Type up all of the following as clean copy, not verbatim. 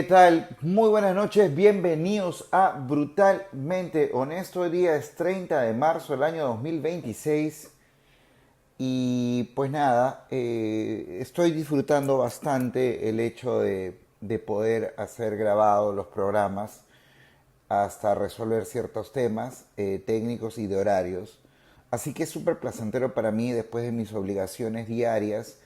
¿Qué tal? Muy buenas noches, bienvenidos a Brutalmente Honesto. Hoy día es 30 de marzo del año 2026 y pues nada, estoy disfrutando bastante el hecho de poder hacer grabados los programas hasta resolver ciertos temas técnicos y de horarios. Así que es súper placentero para mí, después de mis obligaciones diarias,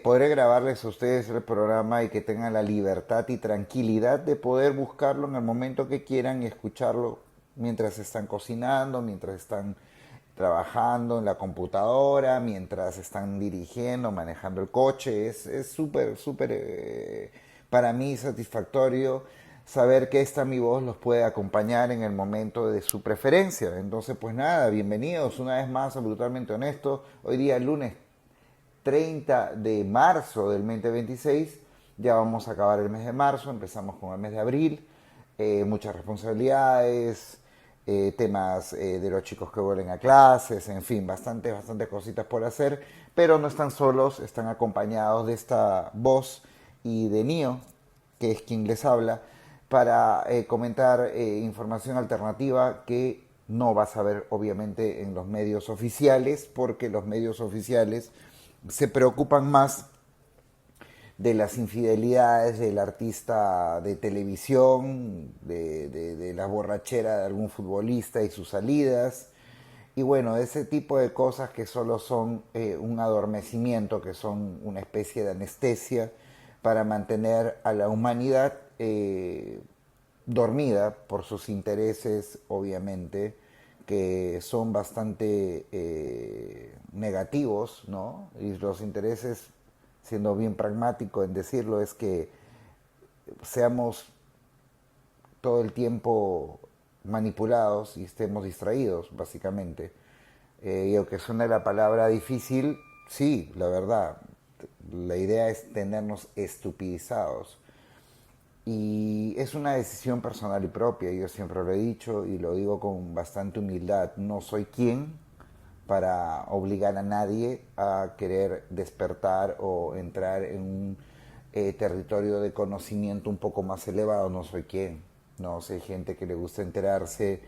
podré grabarles a ustedes el programa y que tengan la libertad y tranquilidad de poder buscarlo en el momento que quieran y escucharlo mientras están cocinando, mientras están trabajando en la computadora, mientras están dirigiendo, manejando el coche. Es súper, súper para mí satisfactorio saber que esta mi voz los puede acompañar en el momento de su preferencia. Entonces, pues nada, bienvenidos una vez más a Brutalmente Honesto. Hoy día lunes 30 de marzo del 2026. Ya vamos a acabar el mes de marzo, empezamos con el mes de abril. Muchas responsabilidades, temas de los chicos que vuelven a clases, en fin, bastantes cositas por hacer. Pero no están solos, están acompañados de esta voz y de Nio, que es quien les habla, para comentar información alternativa que no vas a ver obviamente en los medios oficiales, porque los medios oficiales se preocupan más de las infidelidades del artista de televisión, de la borrachera de algún futbolista y sus salidas, y bueno, ese tipo de cosas que solo son un adormecimiento, que son una especie de anestesia para mantener a la humanidad dormida por sus intereses, obviamente, que son bastante negativos, ¿no? Y los intereses, siendo bien pragmático en decirlo, es que seamos todo el tiempo manipulados y estemos distraídos, básicamente. Y aunque suene la palabra difícil, sí, la verdad, la idea es tenernos estupidizados. Y es una decisión personal y propia, yo siempre lo he dicho y lo digo con bastante humildad. No soy quien para obligar a nadie a querer despertar o entrar en un territorio de conocimiento un poco más elevado. No soy quien. No sé, gente que le gusta enterarse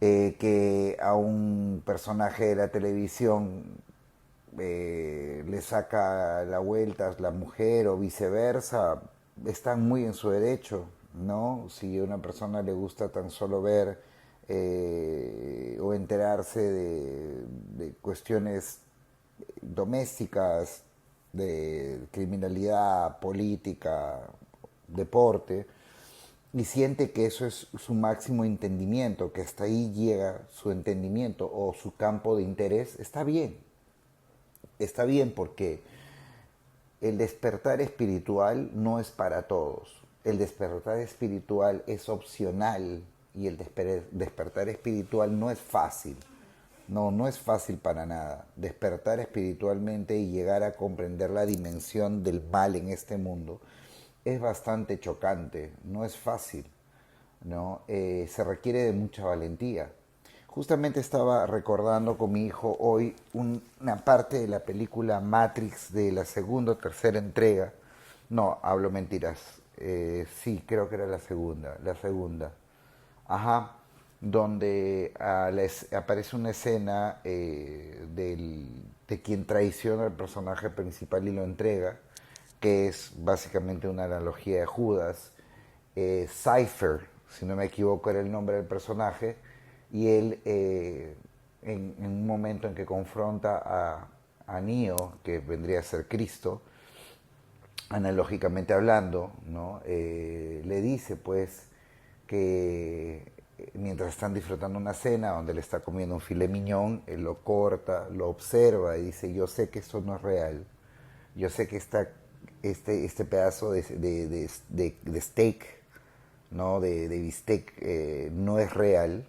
que a un personaje de la televisión le saca la vuelta la mujer o viceversa, están muy en su derecho, ¿no? Si a una persona le gusta tan solo ver o enterarse de cuestiones domésticas, de criminalidad, política, deporte, y siente que eso es su máximo entendimiento, que hasta ahí llega su entendimiento o su campo de interés, está bien. Está bien porque el despertar espiritual no es para todos. El despertar espiritual es opcional y el despertar espiritual no es fácil. No, no es fácil para nada. Despertar espiritualmente y llegar a comprender la dimensión del mal en este mundo es bastante chocante, no es fácil, ¿no? Se requiere de mucha valentía. Justamente estaba recordando con mi hijo hoy una parte de la película Matrix de la segunda o tercera entrega. No, hablo mentiras. Sí, creo que era la segunda, la segunda. Ajá, donde aparece una escena de quien traiciona al personaje principal y lo entrega, que es básicamente una analogía de Judas. Cypher, si no me equivoco, era el nombre del personaje, y él en un momento en que confronta a Neo, que vendría a ser Cristo, analógicamente hablando, ¿no? Le dice pues que mientras están disfrutando una cena donde le está comiendo un filet mignon, él lo corta, lo observa y dice, yo sé que esto no es real, yo sé que este pedazo de steak, ¿no? de bistec no es real,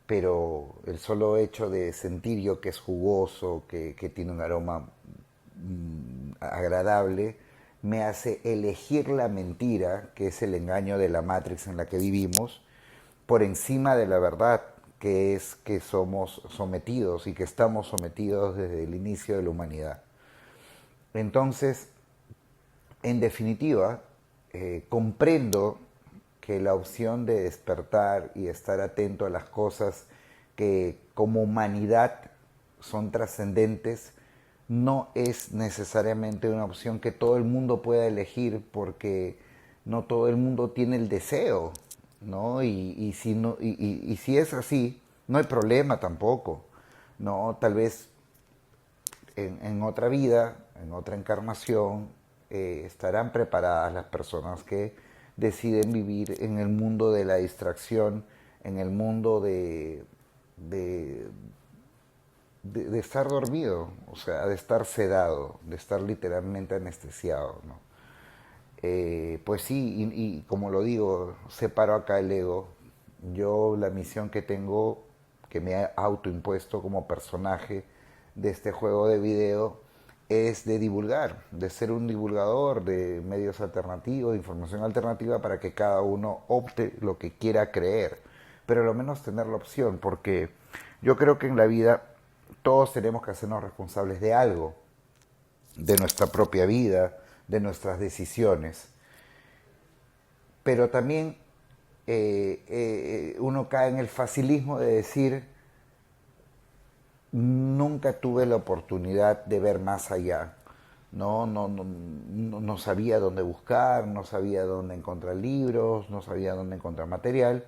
pero el solo hecho de sentir yo que es jugoso, que tiene un aroma agradable, me hace elegir la mentira, que es el engaño de la Matrix en la que vivimos, por encima de la verdad, que es que somos sometidos y que estamos sometidos desde el inicio de la humanidad. Entonces, en definitiva, comprendo que la opción de despertar y estar atento a las cosas que como humanidad son trascendentes no es necesariamente una opción que todo el mundo pueda elegir, porque no todo el mundo tiene el deseo, ¿no? Y si no, y si es así, no hay problema tampoco, ¿no? Tal vez en otra vida, en otra encarnación, estarán preparadas las personas que deciden vivir en el mundo de la distracción, en el mundo de, de estar dormido, o sea, de estar sedado, de estar literalmente anestesiado, ¿no? Pues sí, y como lo digo, separo acá el ego. Yo la misión que tengo, que me he autoimpuesto como personaje de este juego de video, es de divulgar, de ser un divulgador de medios alternativos, de información alternativa, para que cada uno opte lo que quiera creer, pero lo menos tener la opción, porque yo creo que en la vida todos tenemos que hacernos responsables de algo, de nuestra propia vida, de nuestras decisiones, pero también uno cae en el facilismo de decir: nunca tuve la oportunidad de ver más allá. No sabía dónde buscar, no sabía dónde encontrar libros, no sabía dónde encontrar material.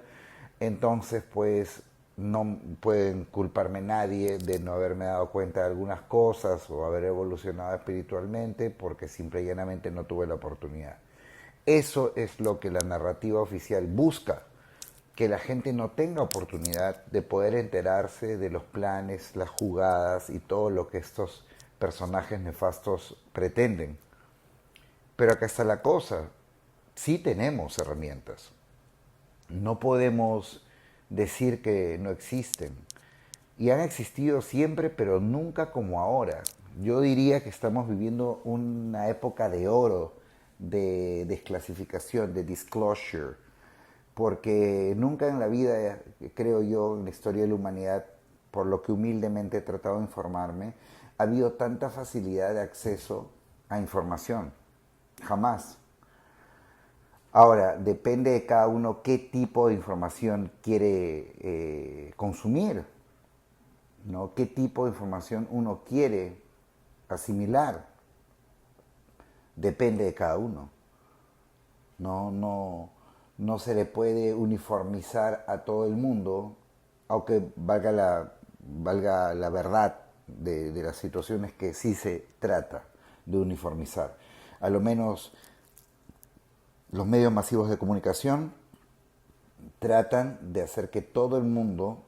Entonces, pues, no pueden culparme nadie de no haberme dado cuenta de algunas cosas o haber evolucionado espiritualmente, porque simple y llanamente no tuve la oportunidad. Eso es lo que la narrativa oficial busca, que la gente no tenga oportunidad de poder enterarse de los planes, las jugadas y todo lo que estos personajes nefastos pretenden. Pero acá está la cosa, sí tenemos herramientas, no podemos decir que no existen. Y han existido siempre, pero nunca como ahora. Yo diría que estamos viviendo una época de oro, de desclasificación, de disclosure, porque nunca en la vida, creo yo, en la historia de la humanidad, por lo que humildemente he tratado de informarme, ha habido tanta facilidad de acceso a información. Jamás. Ahora, depende de cada uno qué tipo de información quiere consumir, ¿no? Qué tipo de información uno quiere asimilar. Depende de cada uno. No se le puede uniformizar a todo el mundo, aunque valga la verdad de las situaciones, que sí se trata de uniformizar. A lo menos los medios masivos de comunicación tratan de hacer que todo el mundo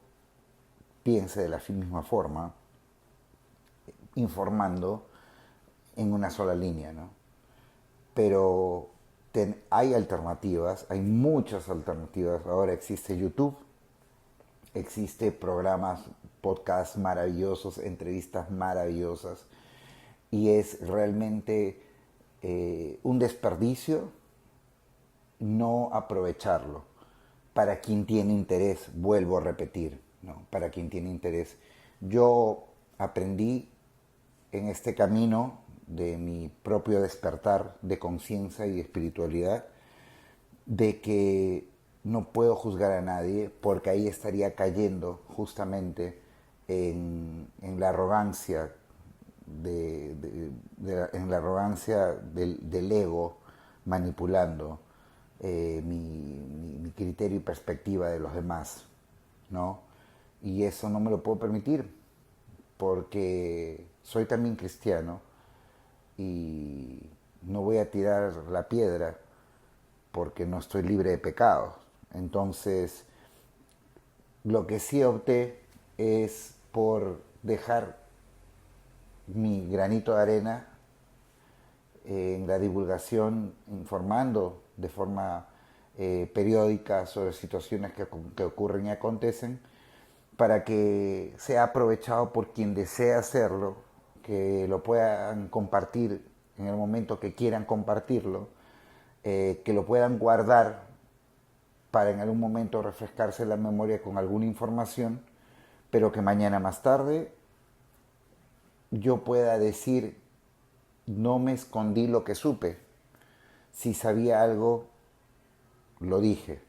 piense de la misma forma, informando en una sola línea, ¿no? Pero hay alternativas, hay muchas alternativas. Ahora existe YouTube, existe programas, podcasts maravillosos, entrevistas maravillosas, y es realmente un desperdicio no aprovecharlo. Para quien tiene interés, vuelvo a repetir, ¿no? Para quien tiene interés. Yo aprendí en este camino de mi propio despertar de conciencia y espiritualidad, de que no puedo juzgar a nadie, porque ahí estaría cayendo justamente en la arrogancia en la arrogancia del ego, manipulando mi criterio y perspectiva de los demás, ¿no? Y eso no me lo puedo permitir, porque soy también cristiano y no voy a tirar la piedra porque no estoy libre de pecados. Entonces, lo que sí opté es por dejar mi granito de arena en la divulgación, informando de forma periódica sobre situaciones que ocurren y acontecen, para que sea aprovechado por quien desea hacerlo, que lo puedan compartir en el momento que quieran compartirlo, que lo puedan guardar para en algún momento refrescarse la memoria con alguna información, pero que mañana más tarde yo pueda decir: no me escondí lo que supe, Si sabía algo, lo dije.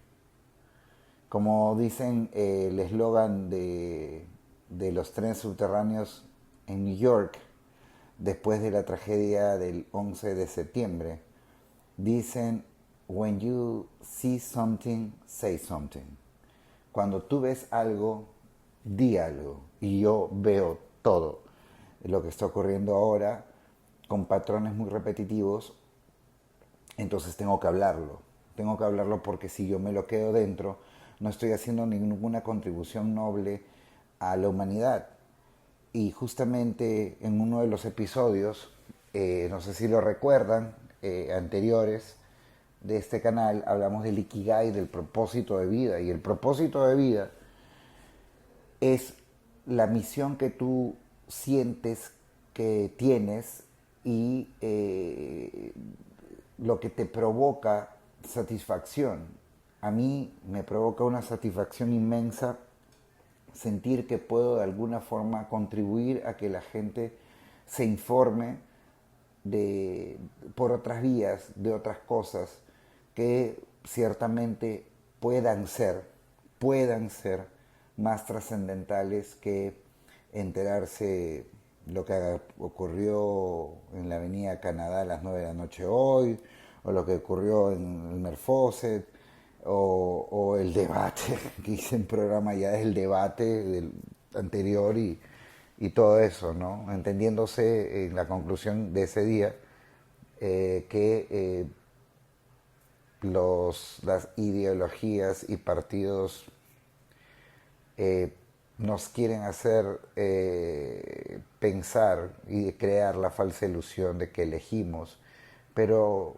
Como dicen el eslogan de los trenes subterráneos en New York, después de la tragedia del 11 de septiembre, dicen, when you see something, say something. Cuando tú ves algo, di algo. Y yo veo todo lo que está ocurriendo ahora con patrones muy repetitivos, entonces tengo que hablarlo. Tengo que hablarlo porque si yo me lo quedo dentro, no estoy haciendo ninguna contribución noble a la humanidad. Y justamente en uno de los episodios, no sé si lo recuerdan, anteriores de este canal, hablamos del Ikigai, del propósito de vida. Y el propósito de vida es la misión que tú sientes que tienes y lo que te provoca satisfacción. A mí me provoca una satisfacción inmensa sentir que puedo de alguna forma contribuir a que la gente se informe por otras vías, de otras cosas que ciertamente puedan ser más trascendentales que enterarse lo que ocurrió en la Avenida Canadá a las 9 de la noche hoy, o lo que ocurrió en el Merfoset, o el debate, que hice un programa ya del debate del anterior y todo eso, ¿no? Entendiéndose en la conclusión de ese día que las ideologías y partidos nos quieren hacer pensar y crear la falsa ilusión de que elegimos, pero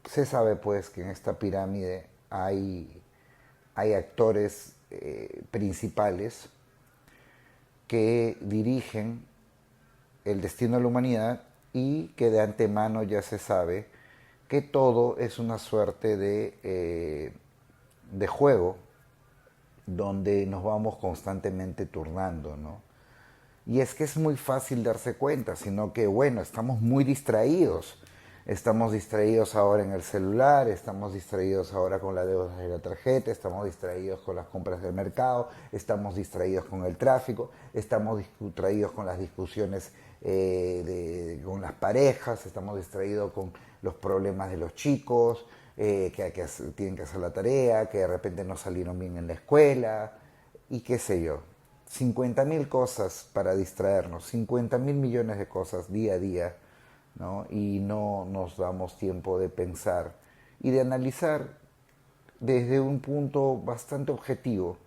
se sabe pues que en esta pirámide hay actores principales que dirigen el destino de la humanidad y que de antemano ya se sabe que todo es una suerte de juego donde nos vamos constantemente turnando, ¿no? Y es que es muy fácil darse cuenta, sino que, bueno, estamos muy distraídos. Estamos distraídos ahora en el celular, estamos distraídos ahora con la deuda de la tarjeta, estamos distraídos con las compras del mercado, estamos distraídos con el tráfico, estamos distraídos con las discusiones con las parejas, estamos distraídos con los problemas de los chicos, tienen que hacer la tarea, que de repente no salieron bien en la escuela, y qué sé yo. 50.000 cosas para distraernos, 50.000 millones de cosas día a día, ¿no? Y no nos damos tiempo de pensar y de analizar desde un punto bastante objetivo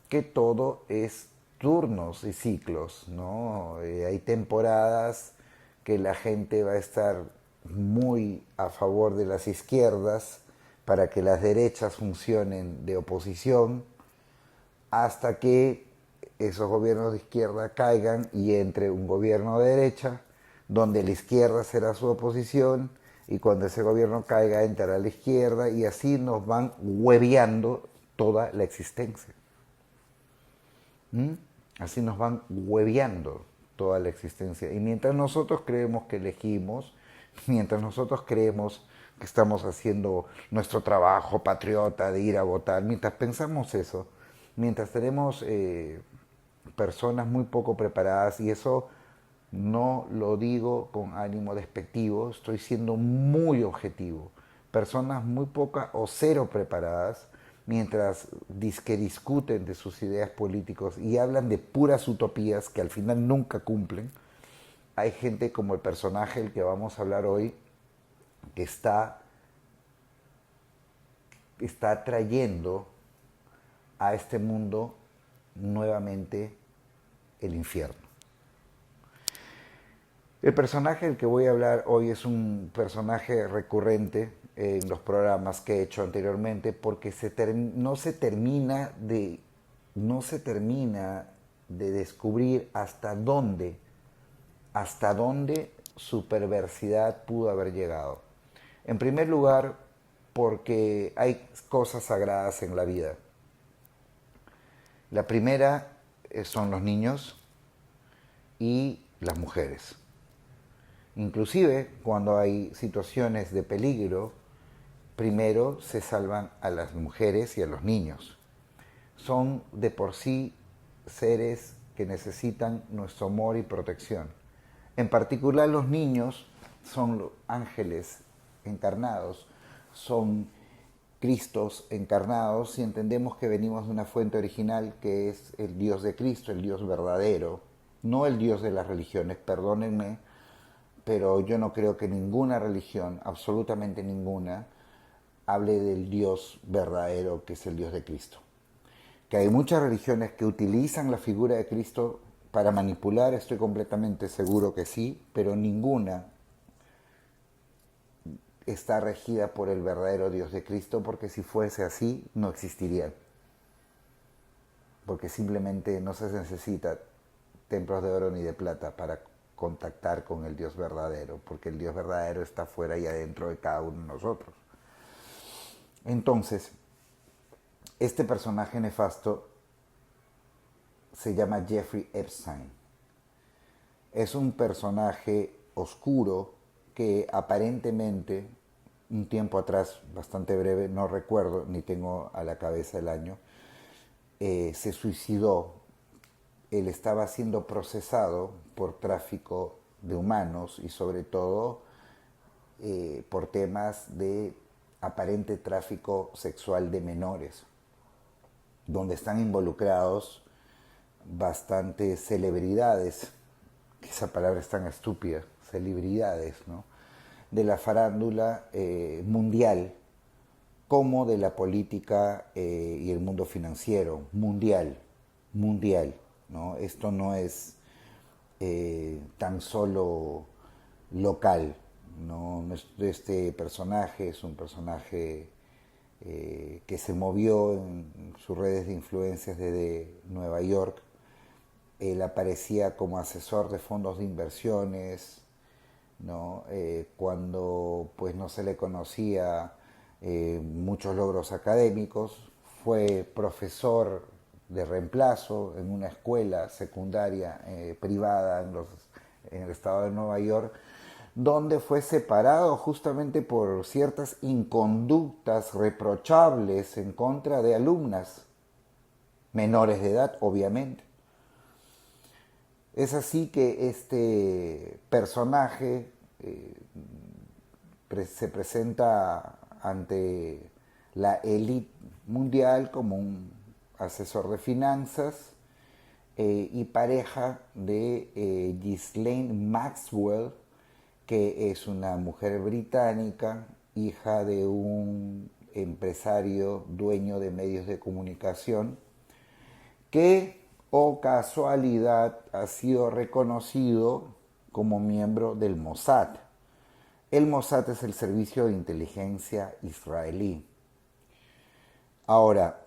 que todo es turnos y ciclos, ¿no? Hay temporadas que la gente va a estar muy a favor de las izquierdas para que las derechas funcionen de oposición, hasta que esos gobiernos de izquierda caigan y entre un gobierno de derecha, donde la izquierda será su oposición, y cuando ese gobierno caiga entrará la izquierda, y así nos van hueveando toda la existencia. ¿Mm? Así nos van hueveando toda la existencia. Y mientras nosotros creemos que elegimos, mientras nosotros creemos que estamos haciendo nuestro trabajo patriota de ir a votar, mientras pensamos eso, mientras tenemos personas muy poco preparadas, y eso no lo digo con ánimo despectivo, estoy siendo muy objetivo, personas muy pocas o cero preparadas, mientras que discuten de sus ideas políticas y hablan de puras utopías que al final nunca cumplen, hay gente como el personaje del que vamos a hablar hoy, que está trayendo a este mundo nuevamente el infierno. El personaje del que voy a hablar hoy es un personaje recurrente en los programas que he hecho anteriormente, porque no se termina de descubrir hasta dónde su perversidad pudo haber llegado. En primer lugar, porque hay cosas sagradas en la vida. La primera son los niños y las mujeres. Inclusive cuando hay situaciones de peligro, primero se salvan a las mujeres y a los niños. Son de por sí seres que necesitan nuestro amor y protección. En particular los niños son los ángeles encarnados, son Cristos encarnados, si entendemos que venimos de una fuente original que es el Dios de Cristo, el Dios verdadero, no el Dios de las religiones, perdónenme, pero yo no creo que ninguna religión, absolutamente ninguna, hable del Dios verdadero que es el Dios de Cristo. Que hay muchas religiones que utilizan la figura de Cristo para manipular, estoy completamente seguro que sí, pero ninguna está regida por el verdadero Dios de Cristo, porque si fuese así, no existirían. Porque simplemente no se necesita templos de oro ni de plata para contactar con el Dios verdadero, porque el Dios verdadero está fuera y adentro de cada uno de nosotros. Entonces, este personaje nefasto se llama Jeffrey Epstein. Es un personaje oscuro que aparentemente, un tiempo atrás, bastante breve, no recuerdo, ni tengo a la cabeza el año, se suicidó. Él estaba siendo procesado por tráfico de humanos y sobre todo por temas de aparente tráfico sexual de menores, donde están involucrados bastantes celebridades, que esa palabra es tan estúpida, celebridades, ¿no? De la farándula mundial, como de la política y el mundo financiero, mundial, ¿no? Esto no es tan solo local, ¿no? Este personaje es un personaje que se movió en sus redes de influencias desde Nueva York. Él aparecía como asesor de fondos de inversiones, ¿no? Cuando pues no se le conocía muchos logros académicos, fue profesor de reemplazo en una escuela secundaria privada en el estado de Nueva York, donde fue separado justamente por ciertas inconductas reprochables en contra de alumnas menores de edad, obviamente. Es así que este personaje se presenta ante la élite mundial como un asesor de finanzas y pareja de Ghislaine Maxwell, que es una mujer británica, hija de un empresario dueño de medios de comunicación, que, o casualidad, ha sido reconocido como miembro del Mossad. El Mossad es el servicio de inteligencia israelí. Ahora,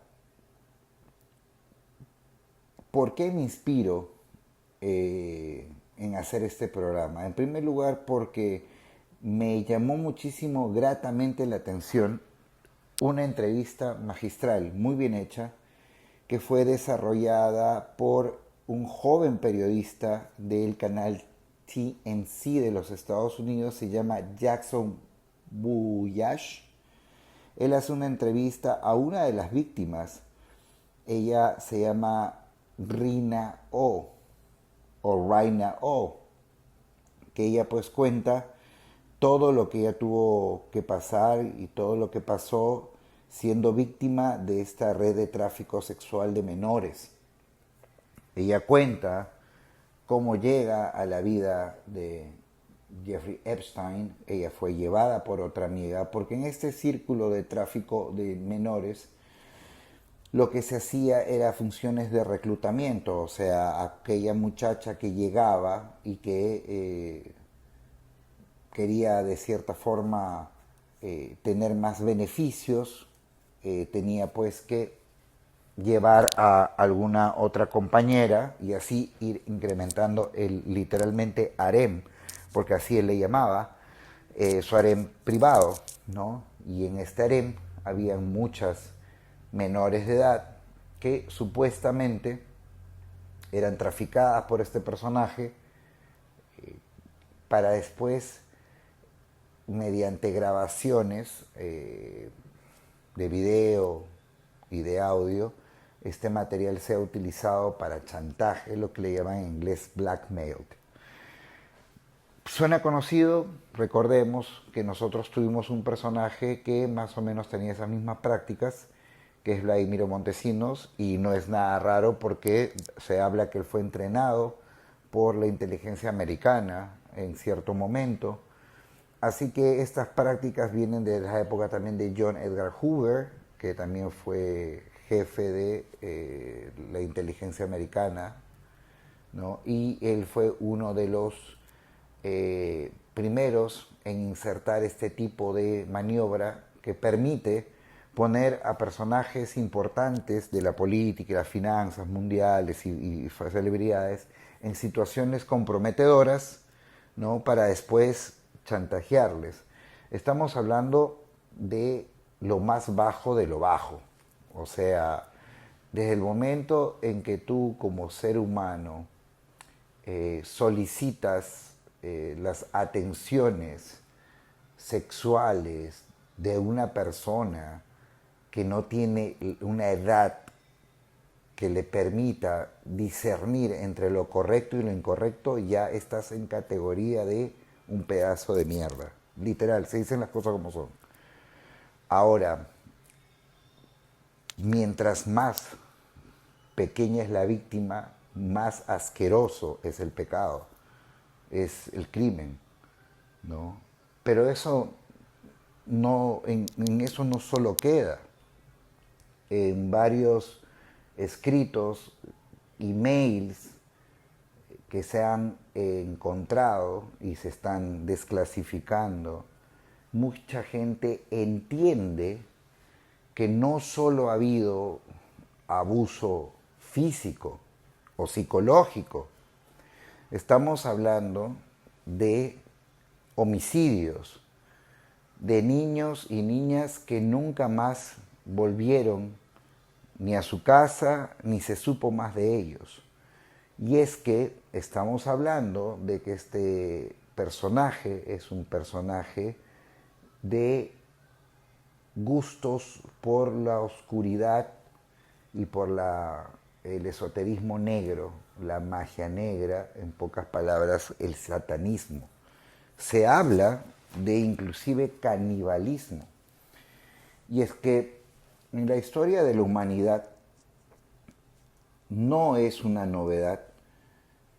¿por qué me inspiro en hacer este programa? En primer lugar, porque me llamó muchísimo gratamente la atención una entrevista magistral, muy bien hecha, que fue desarrollada por un joven periodista del canal TMC de los Estados Unidos, se llama Jackson Buyash. Él hace una entrevista a una de las víctimas. Ella se llama Rina O, que ella pues cuenta todo lo que ella tuvo que pasar y todo lo que pasó siendo víctima de esta red de tráfico sexual de menores. Ella cuenta cómo llega a la vida de Jeffrey Epstein. Ella fue llevada por otra amiga, porque en este círculo de tráfico de menores lo que se hacía era funciones de reclutamiento, o sea, aquella muchacha que llegaba y que quería de cierta forma tener más beneficios, tenía pues que llevar a alguna otra compañera y así ir incrementando el literalmente harem, porque así él le llamaba, su harem privado, ¿no? Y en este harem habían muchas menores de edad que supuestamente eran traficadas por este personaje para después mediante grabaciones de video y de audio, este material sea utilizado para chantaje, lo que le llaman en inglés blackmail. Suena conocido, recordemos que nosotros tuvimos un personaje que más o menos tenía esas mismas prácticas, que es Vladimiro Montesinos, y no es nada raro porque se habla que él fue entrenado por la inteligencia americana en cierto momento. Así que estas prácticas vienen de la época también de John Edgar Hoover, que también fue jefe de la inteligencia americana, ¿no? Y él fue uno de los primeros en insertar este tipo de maniobra que permite poner a personajes importantes de la política y las finanzas mundiales y celebridades en situaciones comprometedoras, ¿no? Para después chantajearles. Estamos hablando de lo más bajo de lo bajo. O sea, desde el momento en que tú como ser humano solicitas las atenciones sexuales de una persona que no tiene una edad que le permita discernir entre lo correcto y lo incorrecto, ya estás en categoría de un pedazo de mierda. Literal, se dicen las cosas como son. Ahora, mientras más pequeña es la víctima, más asqueroso es el pecado, es el crimen, ¿no? Pero eso no, en eso no solo queda. En varios escritos, emails que se han encontrado y se están desclasificando, mucha gente entiende que no solo ha habido abuso físico o psicológico, estamos hablando de homicidios, de niños y niñas que nunca más volvieron ni a su casa ni se supo más de ellos. Y es que estamos hablando de que este personaje es un personaje de gustos por la oscuridad y por el esoterismo negro, la magia negra, en pocas palabras, el satanismo. Se habla de inclusive canibalismo. Y es que en la historia de la humanidad no es una novedad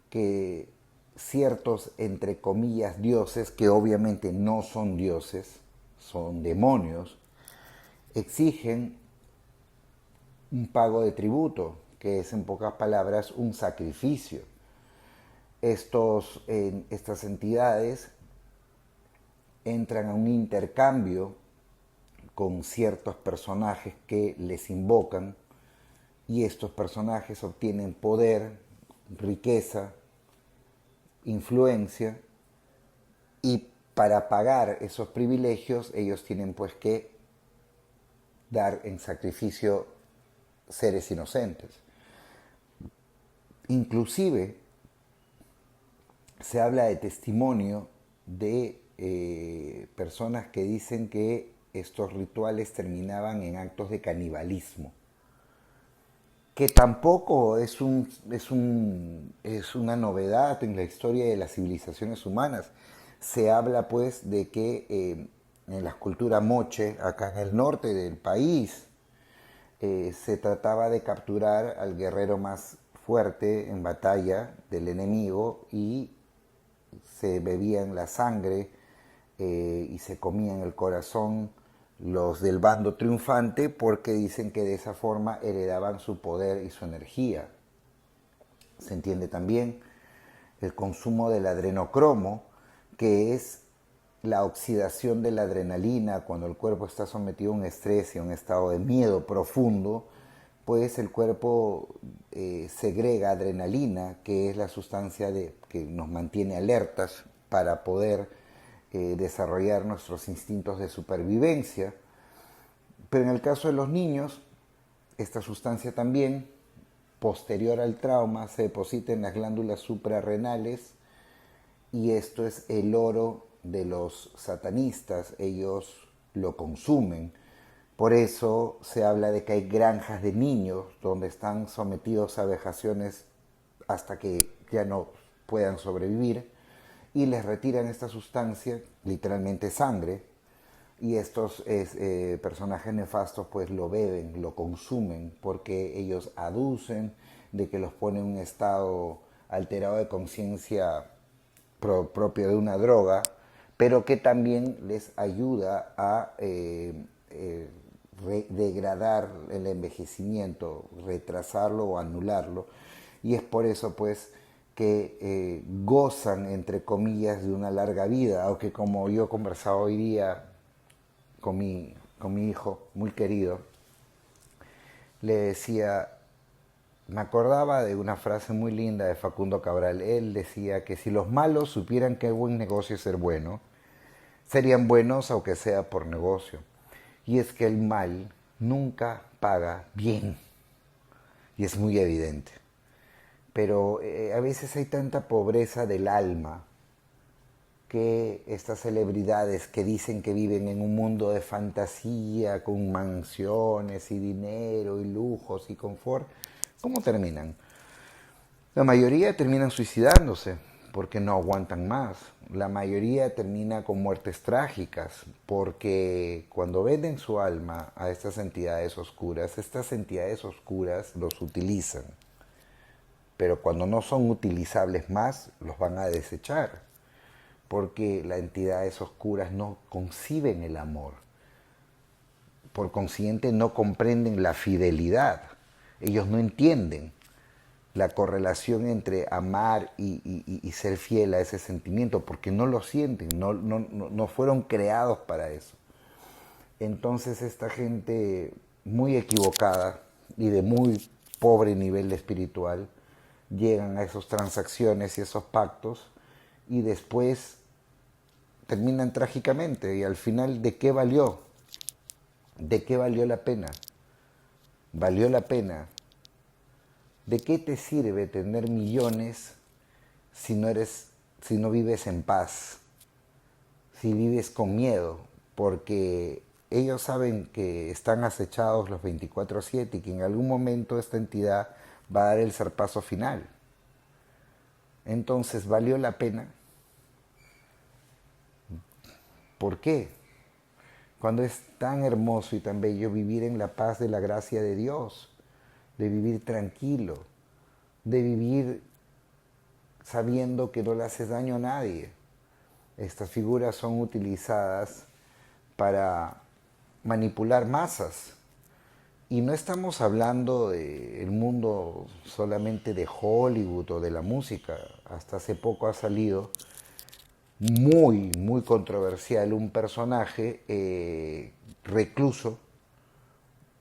que ciertos, entre comillas, dioses, que obviamente no son dioses, son demonios, exigen un pago de tributo, que es en pocas palabras un sacrificio. Estas entidades entran a un intercambio con ciertos personajes que les invocan y estos personajes obtienen poder, riqueza, influencia y para pagar esos privilegios ellos tienen pues que dar en sacrificio seres inocentes. Inclusive se habla de testimonio de personas que dicen que estos rituales terminaban en actos de canibalismo, que tampoco es una novedad en la historia de las civilizaciones humanas. Se habla pues de que en la cultura moche, acá en el norte del país, se trataba de capturar al guerrero más fuerte en batalla del enemigo y se bebían la sangre y se comían el corazón los del bando triunfante porque dicen que de esa forma heredaban su poder y su energía. Se entiende también el consumo del adrenocromo, que es la oxidación de la adrenalina cuando el cuerpo está sometido a un estrés y a un estado de miedo profundo, pues el cuerpo segrega adrenalina, que es la sustancia que nos mantiene alertas para poder desarrollar nuestros instintos de supervivencia. Pero en el caso de los niños, esta sustancia también, posterior al trauma, se deposita en las glándulas suprarrenales y esto es el oro de los satanistas, ellos lo consumen. Por eso se habla de que hay granjas de niños donde están sometidos a vejaciones hasta que ya no puedan sobrevivir y les retiran esta sustancia, literalmente sangre, y estos personajes nefastos pues lo beben, lo consumen, porque ellos aducen de que los pone en un estado alterado de conciencia propio de una droga, pero que también les ayuda a degradar el envejecimiento, retrasarlo o anularlo. Y es por eso pues que gozan, entre comillas, de una larga vida, aunque como yo he conversado hoy día con mi hijo muy querido, le decía, me acordaba de una frase muy linda de Facundo Cabral. Él decía que si los malos supieran que es buen negocio ser bueno, serían buenos aunque sea por negocio. Y es que el mal nunca paga bien. Y es muy evidente. Pero a veces hay tanta pobreza del alma que estas celebridades que dicen que viven en un mundo de fantasía, con mansiones y dinero y lujos y confort, ¿cómo terminan? La mayoría terminan suicidándose porque no aguantan más. La mayoría termina con muertes trágicas porque cuando venden su alma a estas entidades oscuras los utilizan. Pero cuando no son utilizables más, los van a desechar porque las entidades oscuras no conciben el amor. Por consiguiente, no comprenden la fidelidad. Ellos no entienden la correlación entre amar y ser fiel a ese sentimiento, porque no lo sienten, no fueron creados para eso. Entonces esta gente muy equivocada y de muy pobre nivel espiritual llegan a esas transacciones y esos pactos y después terminan trágicamente. Y al final, ¿de qué valió? ¿De qué valió la pena? ¿Valió la pena? ¿De qué te sirve tener millones si no vives en paz? Si vives con miedo, porque ellos saben que están acechados los 24/7 y que en algún momento esta entidad va a dar el zarpazo final. Entonces, ¿valió la pena? ¿Por qué? Cuando es tan hermoso y tan bello vivir en la paz de la gracia de Dios, de vivir tranquilo, de vivir sabiendo que no le haces daño a nadie. Estas figuras son utilizadas para manipular masas. Y no estamos hablando del mundo solamente de Hollywood o de la música. Hasta hace poco ha salido muy controversial un personaje recluso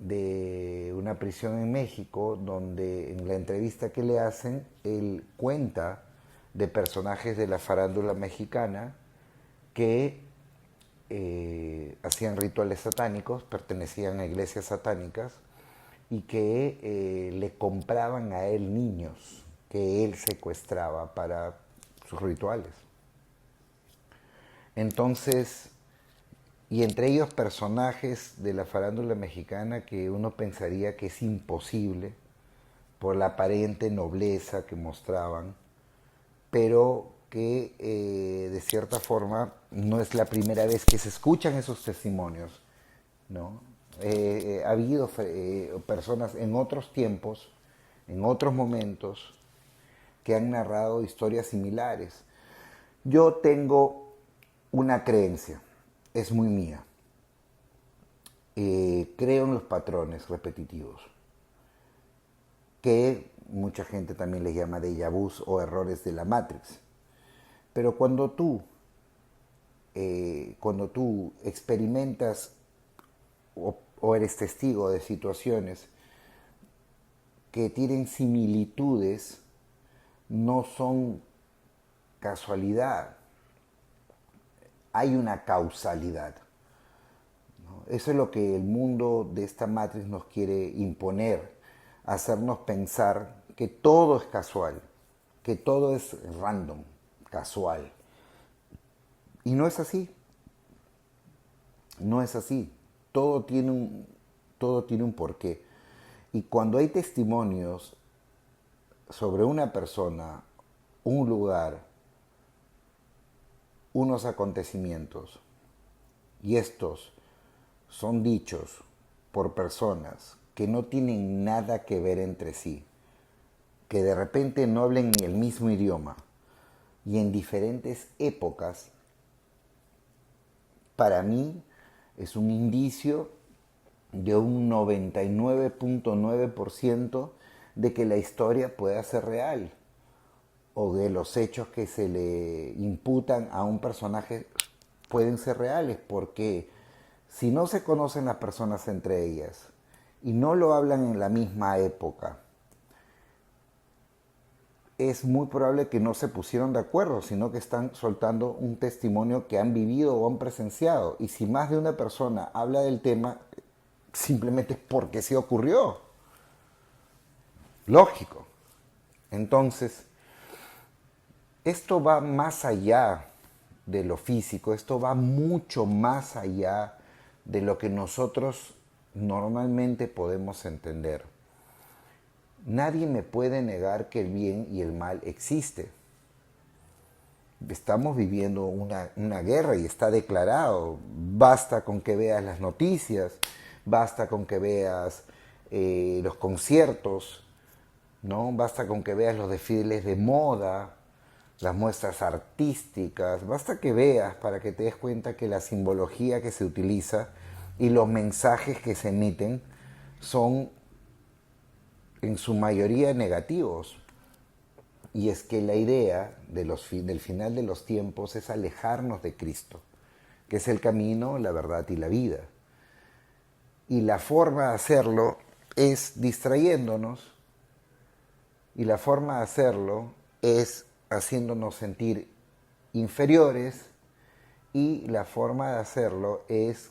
de una prisión en México, donde en la entrevista que le hacen, él cuenta de personajes de la farándula mexicana que hacían rituales satánicos, pertenecían a iglesias satánicas y que le compraban a él niños que él secuestraba para sus rituales. Entonces, y entre ellos personajes de la farándula mexicana que uno pensaría que es imposible por la aparente nobleza que mostraban, pero que de cierta forma no es la primera vez que se escuchan esos testimonios, ¿no? Ha habido personas en otros tiempos, en otros momentos, que han narrado historias similares. Yo tengo una creencia, es muy mía. Creo en los patrones repetitivos, que mucha gente también les llama déjà vus o errores de la Matrix. Pero cuando tú experimentas o eres testigo de situaciones que tienen similitudes, no son casualidad, hay una causalidad. Eso es lo que el mundo de esta Matrix nos quiere imponer, hacernos pensar que todo es casual, que todo es random, casual. Y no es así, no es así. Todo tiene un porqué. Y cuando hay testimonios sobre una persona, un lugar, unos acontecimientos, y estos son dichos por personas que no tienen nada que ver entre sí, que de repente no hablen ni el mismo idioma, y en diferentes épocas, para mí es un indicio de un 99.9% de que la historia pueda ser real, o de los hechos que se le imputan a un personaje pueden ser reales, porque si no se conocen las personas entre ellas y no lo hablan en la misma época, es muy probable que no se pusieron de acuerdo, sino que están soltando un testimonio que han vivido o han presenciado. Y si más de una persona habla del tema, simplemente es porque se ocurrió. Lógico. Entonces, esto va más allá de lo físico, esto va mucho más allá de lo que nosotros normalmente podemos entender. Nadie me puede negar que el bien y el mal existe. Estamos viviendo una guerra y está declarado. Basta con que veas las noticias, basta con que veas los conciertos, ¿no? Basta con que veas los desfiles de moda, las muestras artísticas, basta que veas para que te des cuenta que la simbología que se utiliza y los mensajes que se emiten son en su mayoría negativos. Y es que la idea del final de los tiempos es alejarnos de Cristo, que es el camino, la verdad y la vida. Y la forma de hacerlo es distrayéndonos, y la forma de hacerlo es haciéndonos sentir inferiores, y la forma de hacerlo es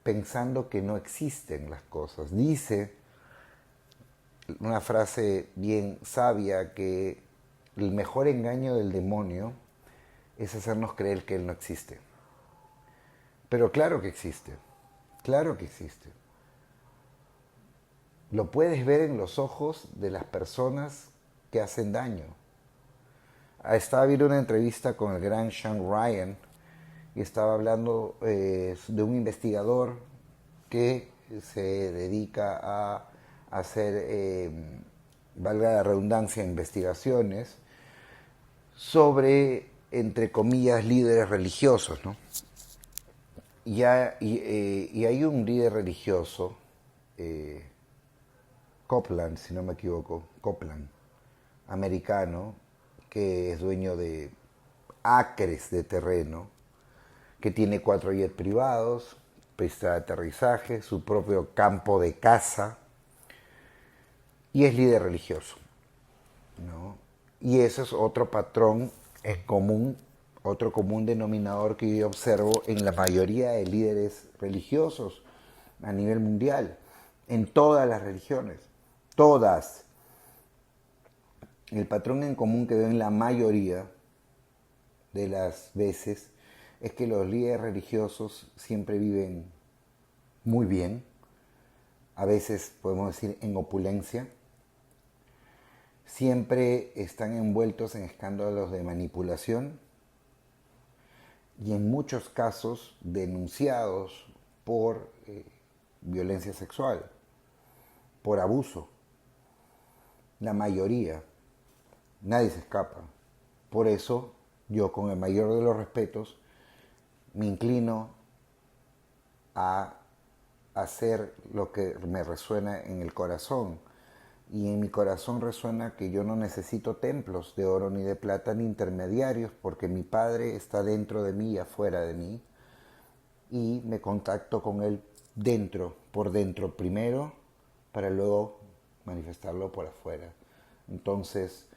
pensando que no existen las cosas. Dice una frase bien sabia que el mejor engaño del demonio es hacernos creer que él no existe. Pero claro que existe, claro que existe. Lo puedes ver en los ojos de las personas que hacen daño. Estaba viendo una entrevista con el gran Sean Ryan y estaba hablando de un investigador que se dedica a hacer, valga la redundancia, investigaciones sobre, entre comillas, líderes religiosos, ¿no? Y hay un líder religioso, Copeland, si no me equivoco, Copeland, americano, que es dueño de acres de terreno, que tiene 4 jets privados, pista de aterrizaje, su propio campo de caza, y es líder religioso, ¿no? Y eso es otro patrón, es común, otro común denominador que yo observo en la mayoría de líderes religiosos a nivel mundial, en todas las religiones, todas. El patrón en común que veo en la mayoría de las veces es que los líderes religiosos siempre viven muy bien, a veces podemos decir en opulencia, siempre están envueltos en escándalos de manipulación y en muchos casos denunciados por violencia sexual, por abuso. La mayoría, nadie se escapa. Por eso yo, con el mayor de los respetos, me inclino a hacer lo que me resuena en el corazón. Y en mi corazón resuena que yo no necesito templos de oro ni de plata ni intermediarios, porque mi Padre está dentro de mí y afuera de mí. Y me contacto con Él dentro, por dentro primero, para luego manifestarlo por afuera. Entonces,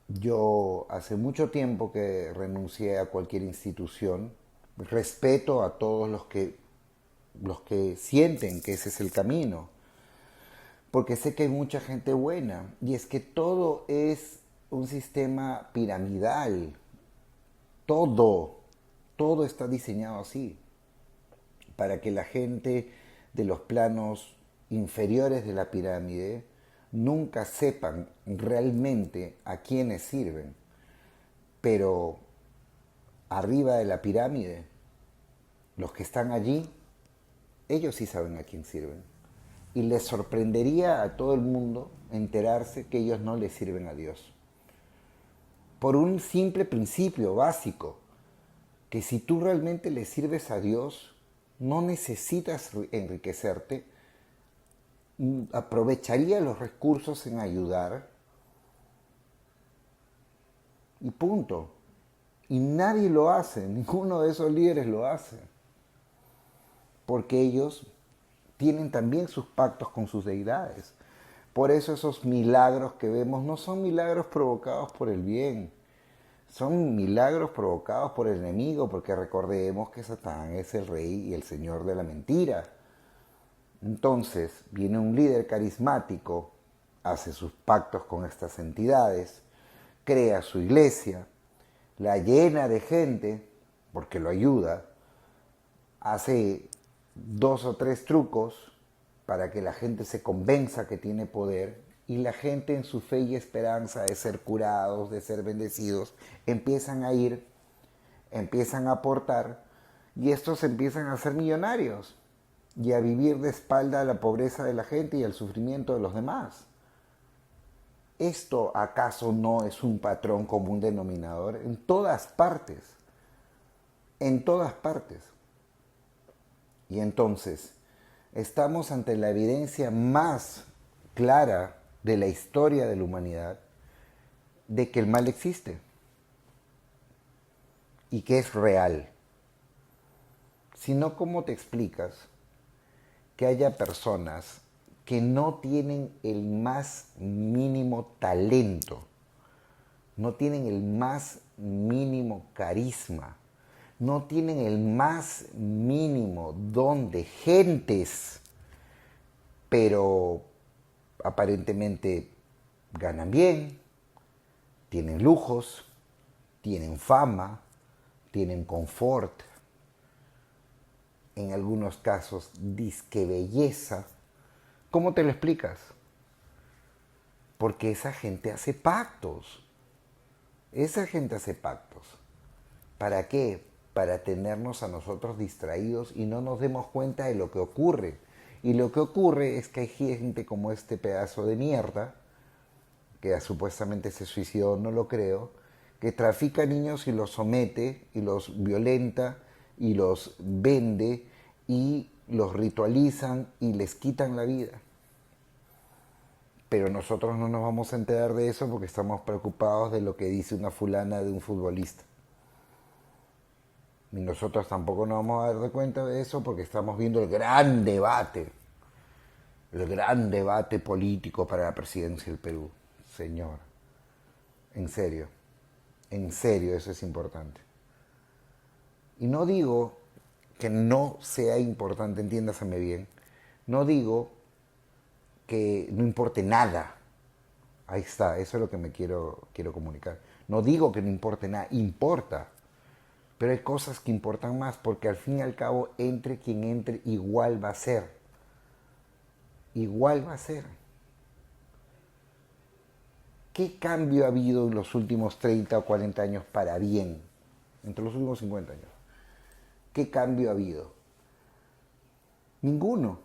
yo hace mucho tiempo que renuncié a cualquier institución. Respeto a todos los que sienten que ese es el camino, porque sé que hay mucha gente buena, y es que todo es un sistema piramidal, todo. Todo está diseñado así, para que la gente de los planos inferiores de la pirámide nunca sepan realmente a quiénes sirven. Pero arriba de la pirámide, los que están allí, ellos sí saben a quién sirven. Y les sorprendería a todo el mundo enterarse que ellos no le sirven a Dios. Por un simple principio básico, que si tú realmente le sirves a Dios, no necesitas enriquecerte, aprovecharía los recursos en ayudar y punto. Y nadie lo hace, ninguno de esos líderes lo hace, porque ellos tienen también sus pactos con sus deidades. Por eso esos milagros que vemos no son milagros provocados por el bien, son milagros provocados por el enemigo, porque recordemos que Satán es el rey y el señor de la mentira. Entonces viene un líder carismático, hace sus pactos con estas entidades, crea su iglesia, la llena de gente, porque lo ayuda, hace 2 o 3 trucos para que la gente se convenza que tiene poder y la gente en su fe y esperanza de ser curados, de ser bendecidos, empiezan a ir, empiezan a aportar y estos empiezan a ser millonarios y a vivir de espalda a la pobreza de la gente y al sufrimiento de los demás. ¿Esto acaso no es un patrón común denominador? En todas partes. En todas partes. Y entonces, estamos ante la evidencia más clara de la historia de la humanidad de que el mal existe y que es real. Si no, ¿cómo te explicas que haya personas que no tienen el más mínimo talento, no tienen el más mínimo carisma, no tienen el más mínimo don de gentes, pero aparentemente ganan bien, tienen lujos, tienen fama, tienen confort, en algunos casos disque belleza? ¿Cómo te lo explicas? Porque esa gente hace pactos. Esa gente hace pactos. ¿Para qué? Para tenernos a nosotros distraídos y no nos demos cuenta de lo que ocurre. Y lo que ocurre es que hay gente como este pedazo de mierda, que supuestamente se suicidó, no lo creo, que trafica niños y los somete y los violenta y los vende y los ritualizan y les quitan la vida. Pero nosotros no nos vamos a enterar de eso porque estamos preocupados de lo que dice una fulana de un futbolista. Y nosotros tampoco nos vamos a dar cuenta de eso porque estamos viendo el gran debate político para la presidencia del Perú. Señor, en serio, eso es importante. Y no digo que no sea importante, entiéndaseme bien, no digo que no importe nada. Ahí está, eso es lo que me quiero comunicar. No digo que no importe nada, importa. Pero hay cosas que importan más porque al fin y al cabo, entre quien entre, igual va a ser. Igual va a ser. ¿Qué cambio ha habido en los últimos 30 o 40 años para bien? Entre los últimos 50 años. ¿Qué cambio ha habido? Ninguno.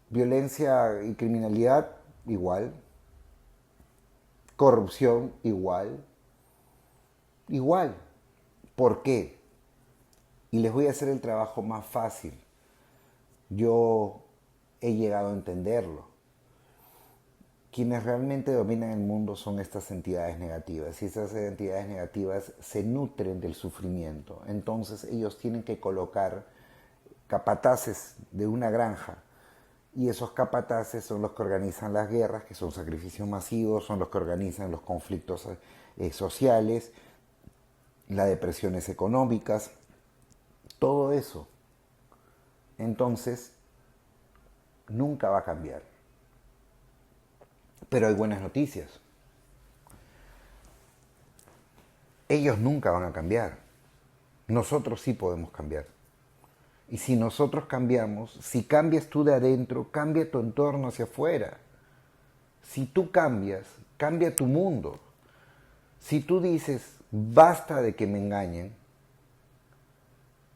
Violencia y criminalidad, igual. Corrupción, igual. Igual. ¿Por qué? Y les voy a hacer el trabajo más fácil. Yo he llegado a entenderlo. Quienes realmente dominan el mundo son estas entidades negativas y estas entidades negativas se nutren del sufrimiento. Entonces ellos tienen que colocar capataces de una granja y esos capataces son los que organizan las guerras, que son sacrificios masivos, son los que organizan los conflictos sociales, las depresiones económicas, todo eso. Entonces, nunca va a cambiar. Pero hay buenas noticias. Ellos nunca van a cambiar. nosotros sí podemos cambiar. Y si nosotros cambiamos, si cambias tú de adentro, cambia tu entorno hacia afuera. Si tú cambias, cambia tu mundo. Si tú dices, basta de que me engañen,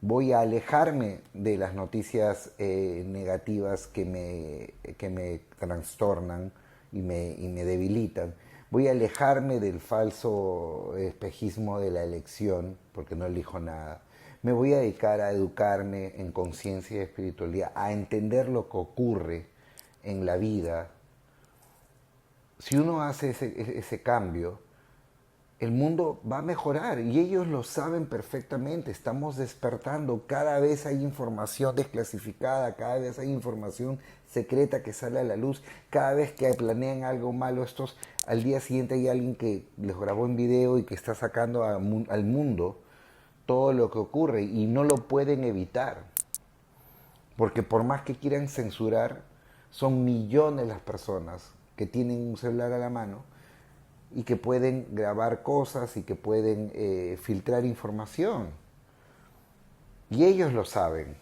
voy a alejarme de las noticias negativas que me trastornan y me debilitan. Voy a alejarme del falso espejismo de la elección, porque no elijo nada. Me voy a dedicar a educarme en conciencia y espiritualidad, a entender lo que ocurre en la vida. Si uno hace ese cambio, el mundo va a mejorar y ellos lo saben perfectamente. Estamos despertando, cada vez hay información desclasificada, cada vez hay información secreta que sale a la luz, cada vez que planean algo malo estos, al día siguiente hay alguien que los grabó en video y que está sacando al mundo todo lo que ocurre y no lo pueden evitar, porque por más que quieran censurar, son millones las personas que tienen un celular a la mano y que pueden grabar cosas y que pueden filtrar información. Y ellos lo saben,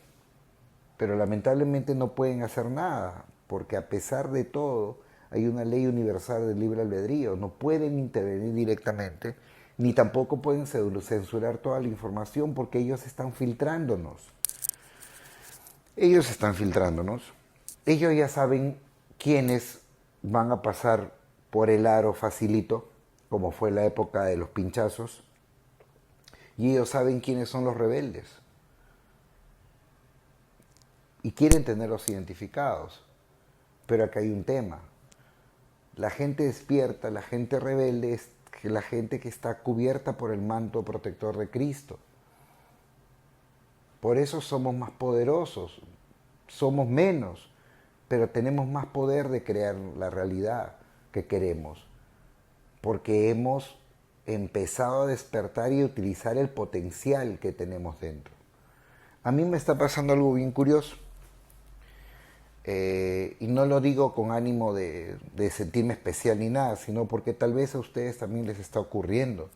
pero lamentablemente no pueden hacer nada, porque a pesar de todo hay una ley universal del libre albedrío. No pueden intervenir directamente, ni tampoco pueden censurar toda la información porque ellos están filtrándonos. Ellos están filtrándonos. Ellos ya saben quiénes van a pasar por el aro facilito, como fue la época de los pinchazos, y ellos saben quiénes son los rebeldes y quieren tenerlos identificados. Pero acá hay un tema. La gente despierta, la gente rebelde es la gente que está cubierta por el manto protector de Cristo. Por eso somos más poderosos, somos menos, pero tenemos más poder de crear la realidad que queremos, porque hemos empezado a despertar y a utilizar el potencial que tenemos dentro. A mí me está pasando algo bien curioso, y no lo digo con ánimo de sentirme especial ni nada, sino porque tal vez a ustedes también les está ocurriendo.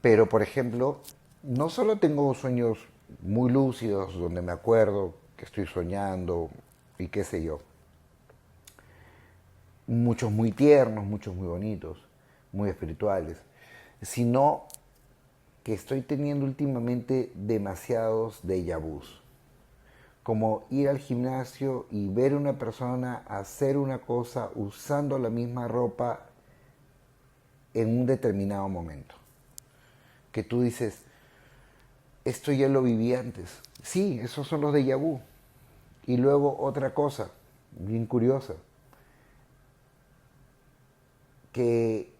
Pero, por ejemplo, no solo tengo sueños muy lúcidos donde me acuerdo que estoy soñando y qué sé yo, muchos muy tiernos, muchos muy bonitos, muy espirituales, sino que estoy teniendo últimamente demasiados déjà vus. Como ir al gimnasio y ver a una persona hacer una cosa usando la misma ropa en un determinado momento. Que tú dices, esto ya lo viví antes. Sí, esos son los déjà vu. Y luego otra cosa, bien curiosa, que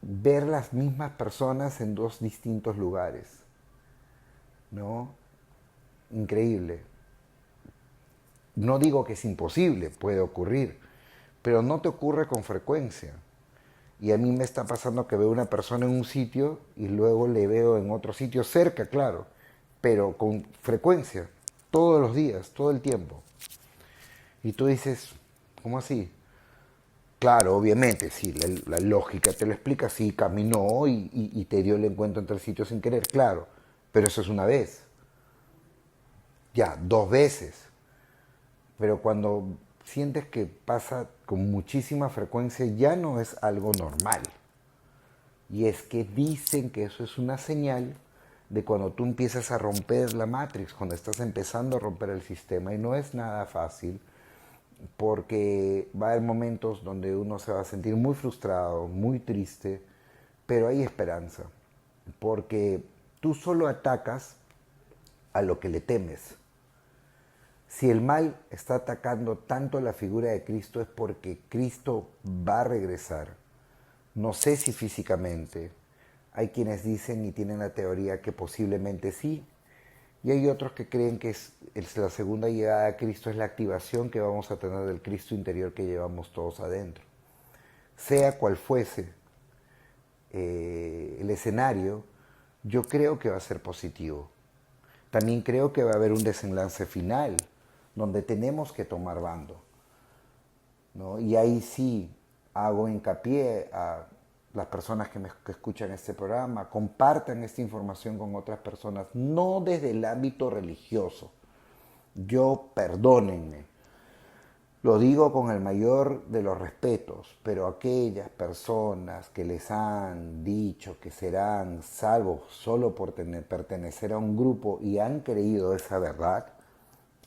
ver las mismas personas en dos distintos lugares, ¿no? Increíble. No digo que es imposible, puede ocurrir, pero no te ocurre con frecuencia. Y a mí me está pasando que veo una persona en un sitio y luego le veo en otro sitio cerca, claro, pero con frecuencia, todos los días, todo el tiempo. Y tú dices, ¿cómo así? Claro, obviamente, sí, la lógica te lo explica, sí, caminó y te dio el encuentro entre sitios sin querer, claro, pero eso es una vez, ya, dos veces, pero cuando sientes que pasa con muchísima frecuencia ya no es algo normal, y es que dicen que eso es una señal de cuando tú empiezas a romper la Matrix, cuando estás empezando a romper el sistema, y no es nada fácil, porque va a haber momentos donde uno se va a sentir muy frustrado, muy triste, pero hay esperanza, porque tú solo atacas a lo que le temes. Si el mal está atacando tanto la figura de Cristo es porque Cristo va a regresar. No sé si físicamente. Hay quienes dicen y tienen la teoría que posiblemente sí, y hay otros que creen que la segunda llegada a Cristo es la activación que vamos a tener del Cristo interior que llevamos todos adentro. Sea cual fuese el escenario, yo creo que va a ser positivo. También creo que va a haber un desenlace final, donde tenemos que tomar bando, ¿no? Y ahí sí hago hincapié a las personas que escuchan este programa, compartan esta información con otras personas, no desde el ámbito religioso. Perdónenme, lo digo con el mayor de los respetos, pero aquellas personas que les han dicho que serán salvos solo por pertenecer a un grupo y han creído esa verdad,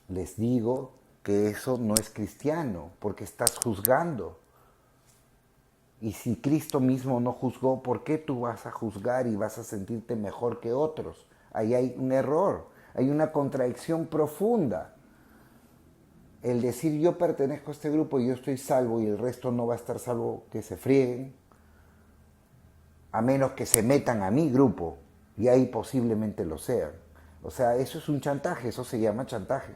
les digo que eso no es cristiano, porque estás juzgando. Y si Cristo mismo no juzgó, ¿por qué tú vas a juzgar y vas a sentirte mejor que otros? Ahí hay un error, hay una contradicción profunda. El decir yo pertenezco a este grupo y yo estoy salvo y el resto no va a estar salvo, que se frieguen, a menos que se metan a mi grupo, y ahí posiblemente lo sean. O sea, eso es un chantaje, eso se llama chantaje.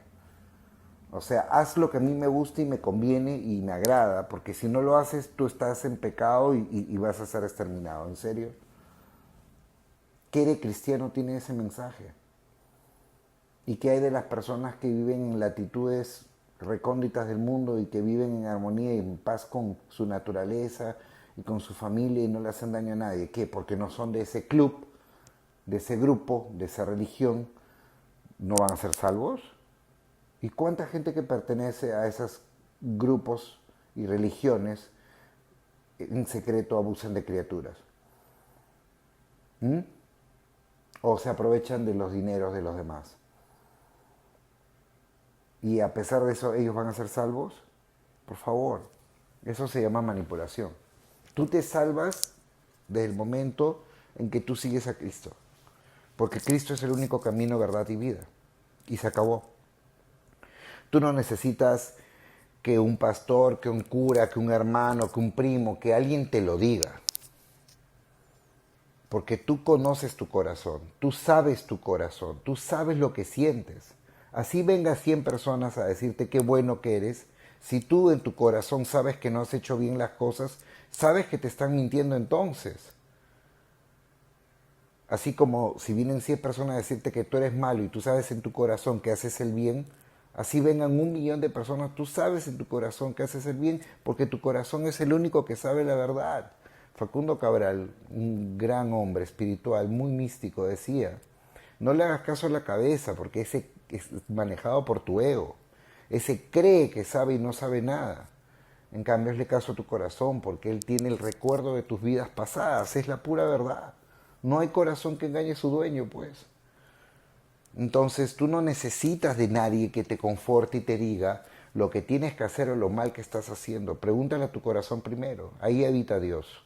O sea, haz lo que a mí me gusta y me conviene y me agrada, porque si no lo haces, tú estás en pecado y vas a ser exterminado. ¿En serio? ¿Qué de cristiano tiene ese mensaje? ¿Y qué hay de las personas que viven en latitudes recónditas del mundo y que viven en armonía y en paz con su naturaleza y con su familia y no le hacen daño a nadie? ¿Qué? Porque no son de ese club, de ese grupo, de esa religión, ¿no van a ser salvos? ¿Y cuánta gente que pertenece a esos grupos y religiones en secreto abusan de criaturas? ¿Mm? ¿O se aprovechan de los dineros de los demás? Y a pesar de eso, ¿ellos van a ser salvos? Por favor, eso se llama manipulación. Tú te salvas desde el momento en que tú sigues a Cristo. Porque Cristo es el único camino, verdad y vida. Y se acabó. Tú no necesitas que un pastor, que un cura, que un hermano, que un primo, que alguien te lo diga. Porque tú conoces tu corazón, tú sabes tu corazón, tú sabes lo que sientes. Así venga 100 personas a decirte qué bueno que eres, si tú en tu corazón sabes que no has hecho bien las cosas, sabes que te están mintiendo entonces. Así como si vienen 100 personas a decirte que tú eres malo y tú sabes en tu corazón que haces el bien, así vengan 1.000.000 de personas, tú sabes en tu corazón que haces el bien, porque tu corazón es el único que sabe la verdad. Facundo Cabral, un gran hombre espiritual, muy místico, decía, no le hagas caso a la cabeza, porque ese es manejado por tu ego. Ese cree que sabe y no sabe nada. En cambio, hazle caso a tu corazón, porque él tiene el recuerdo de tus vidas pasadas, es la pura verdad. No hay corazón que engañe a su dueño, pues. Entonces tú no necesitas de nadie que te conforte y te diga lo que tienes que hacer o lo mal que estás haciendo. Pregúntale a tu corazón primero, ahí habita Dios.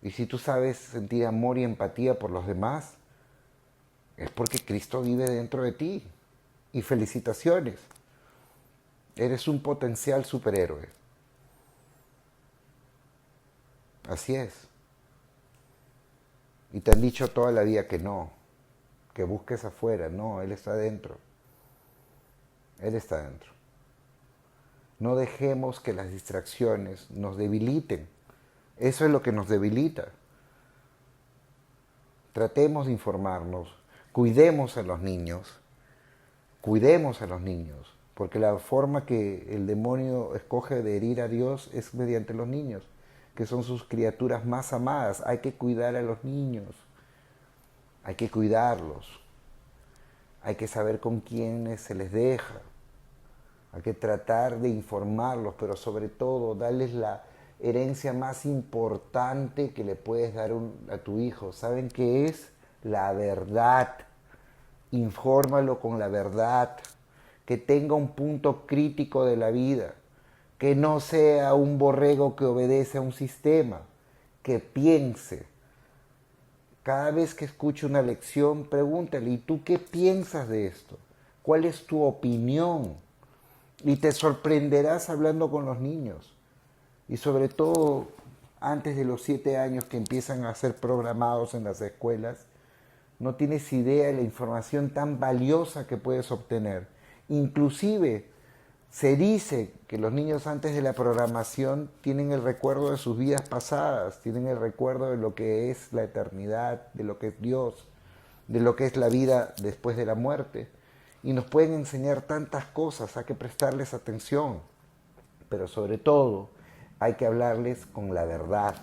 Y si tú sabes sentir amor y empatía por los demás, es porque Cristo vive dentro de ti. Y felicitaciones, eres un potencial superhéroe. Así es. Y te han dicho toda la vida que no, que busques afuera. No, Él está dentro. Él está dentro. No dejemos que las distracciones nos debiliten. Eso es lo que nos debilita. Tratemos de informarnos, cuidemos a los niños, porque la forma que el demonio escoge de herir a Dios es mediante los niños, que son sus criaturas más amadas. Hay que cuidar a los niños, hay que cuidarlos, hay que saber con quiénes se les deja, hay que tratar de informarlos, pero sobre todo darles la herencia más importante que le puedes dar a tu hijo. ¿Saben qué es? La verdad. Infórmalo con la verdad, que tenga un punto crítico de la vida, que no sea un borrego que obedece a un sistema, que piense. Cada vez que escuche una lección, pregúntale, ¿y tú qué piensas de esto? ¿Cuál es tu opinión? Y te sorprenderás hablando con los niños. Y sobre todo, antes de los 7 años que empiezan a ser programados en las escuelas, no tienes idea de la información tan valiosa que puedes obtener. Inclusive, se dice que los niños antes de la programación tienen el recuerdo de sus vidas pasadas, tienen el recuerdo de lo que es la eternidad, de lo que es Dios, de lo que es la vida después de la muerte. Y nos pueden enseñar tantas cosas, hay que prestarles atención. Pero sobre todo, hay que hablarles con la verdad.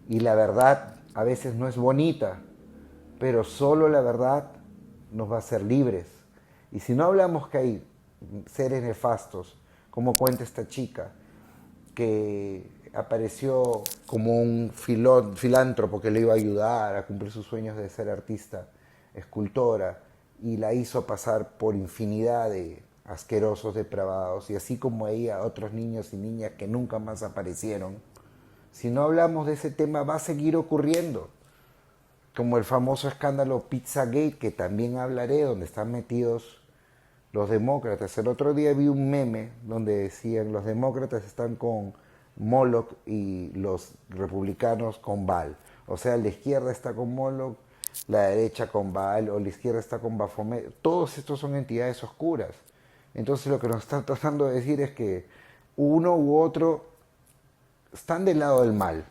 Y la verdad a veces no es bonita, pero solo la verdad nos va a hacer libres. Y si no hablamos que hay seres nefastos, como cuenta esta chica, que apareció como un filántropo que le iba a ayudar a cumplir sus sueños de ser artista, escultora, y la hizo pasar por infinidad de asquerosos depravados, y así como ella, otros niños y niñas que nunca más aparecieron. Si no hablamos de ese tema va a seguir ocurriendo, como el famoso escándalo Pizzagate, que también hablaré, donde están metidos los demócratas. El otro día vi un meme donde decían los demócratas están con Moloch y los republicanos con Baal. O sea, la izquierda está con Moloch, la derecha con Baal, o la izquierda está con Baphomet. Todos estos son entidades oscuras. Entonces lo que nos están tratando de decir es que uno u otro están del lado del mal.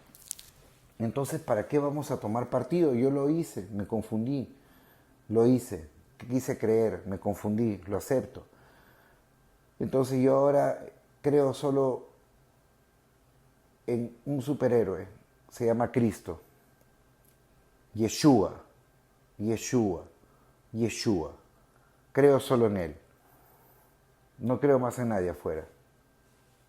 Entonces, ¿para qué vamos a tomar partido? Yo lo hice, me confundí, lo hice, quise creer, me confundí, lo acepto. Entonces yo ahora creo solo en un superhéroe, se llama Cristo, Yeshua, Yeshua, Yeshua. Creo solo en Él, no creo más en nadie afuera,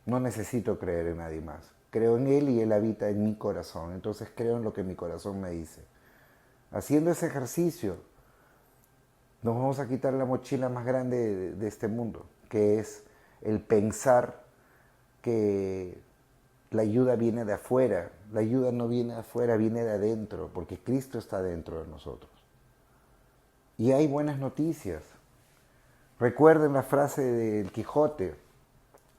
no necesito creer en nadie más. Creo en Él y Él habita en mi corazón, entonces creo en lo que mi corazón me dice. Haciendo ese ejercicio, nos vamos a quitar la mochila más grande de este mundo, que es el pensar que la ayuda viene de afuera. La ayuda no viene de afuera, viene de adentro, porque Cristo está dentro de nosotros. Y hay buenas noticias. Recuerden la frase del Quijote: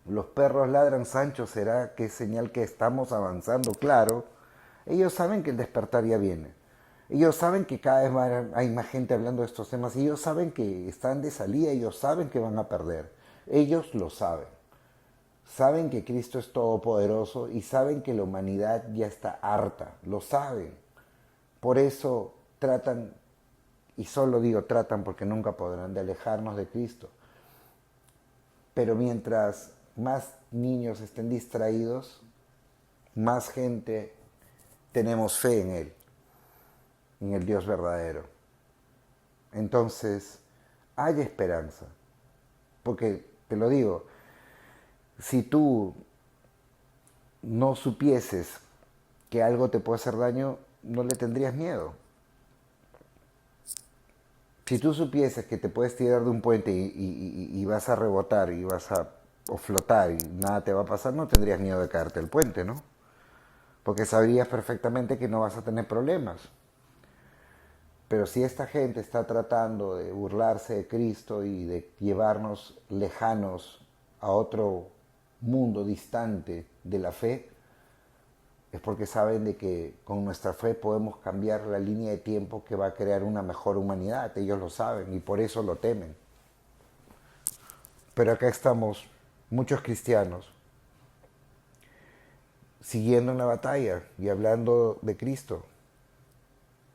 los perros ladran, Sancho, ¿será que es señal que estamos avanzando? Claro, ellos saben que el despertar ya viene. Ellos saben que cada vez hay más gente hablando de estos temas. Ellos saben que están de salida. Ellos saben que van a perder. Ellos lo saben. Saben que Cristo es todopoderoso y saben que la humanidad ya está harta. Lo saben. Por eso tratan, y solo digo tratan porque nunca podrán, de alejarnos de Cristo. Pero mientras más niños estén distraídos, más gente tenemos fe en Él, en el Dios verdadero. Entonces, hay esperanza. Porque, te lo digo, si tú no supieses que algo te puede hacer daño, no le tendrías miedo. Si tú supieses que te puedes tirar de un puente y vas a rebotar y vas a o flotar y nada te va a pasar, no tendrías miedo de caerte del puente, ¿no? Porque sabrías perfectamente que no vas a tener problemas. Pero si esta gente está tratando de burlarse de Cristo y de llevarnos lejanos a otro mundo distante de la fe, es porque saben de que con nuestra fe podemos cambiar la línea de tiempo que va a crear una mejor humanidad. Ellos lo saben y por eso lo temen. Pero acá estamos muchos cristianos siguiendo una batalla y hablando de Cristo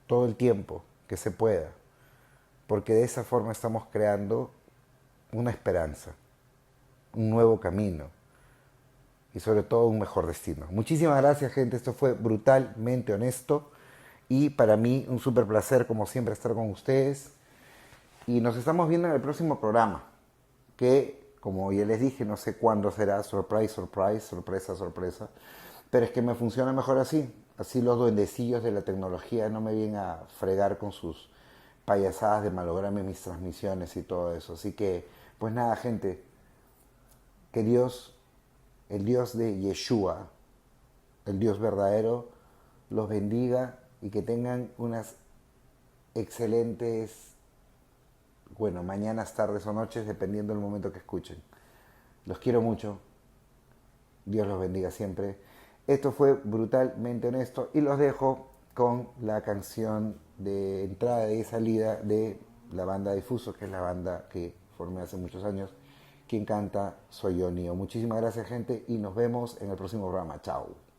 todo el tiempo que se pueda, porque de esa forma estamos creando una esperanza, un nuevo camino y sobre todo un mejor destino. Muchísimas gracias, gente. Esto fue Brutalmente Honesto y para mí un súper placer, como siempre, estar con ustedes. Y nos estamos viendo en el próximo programa, que, como ya les dije, no sé cuándo será. Surprise, surprise, sorpresa, sorpresa. Pero es que me funciona mejor así. Así los duendecillos de la tecnología no me vienen a fregar con sus payasadas de malograrme mis transmisiones y todo eso. Así que, pues nada, gente, que Dios, el Dios de Yeshua, el Dios verdadero, los bendiga y que tengan unas excelentes, bueno, mañanas, tardes o noches, dependiendo del momento que escuchen. Los quiero mucho. Dios los bendiga siempre. Esto fue Brutalmente Honesto y los dejo con la canción de entrada y salida de la banda Difuso, que es la banda que formé hace muchos años. Quien canta soy yo, Nio. Muchísimas gracias, gente, y nos vemos en el próximo programa. Chao.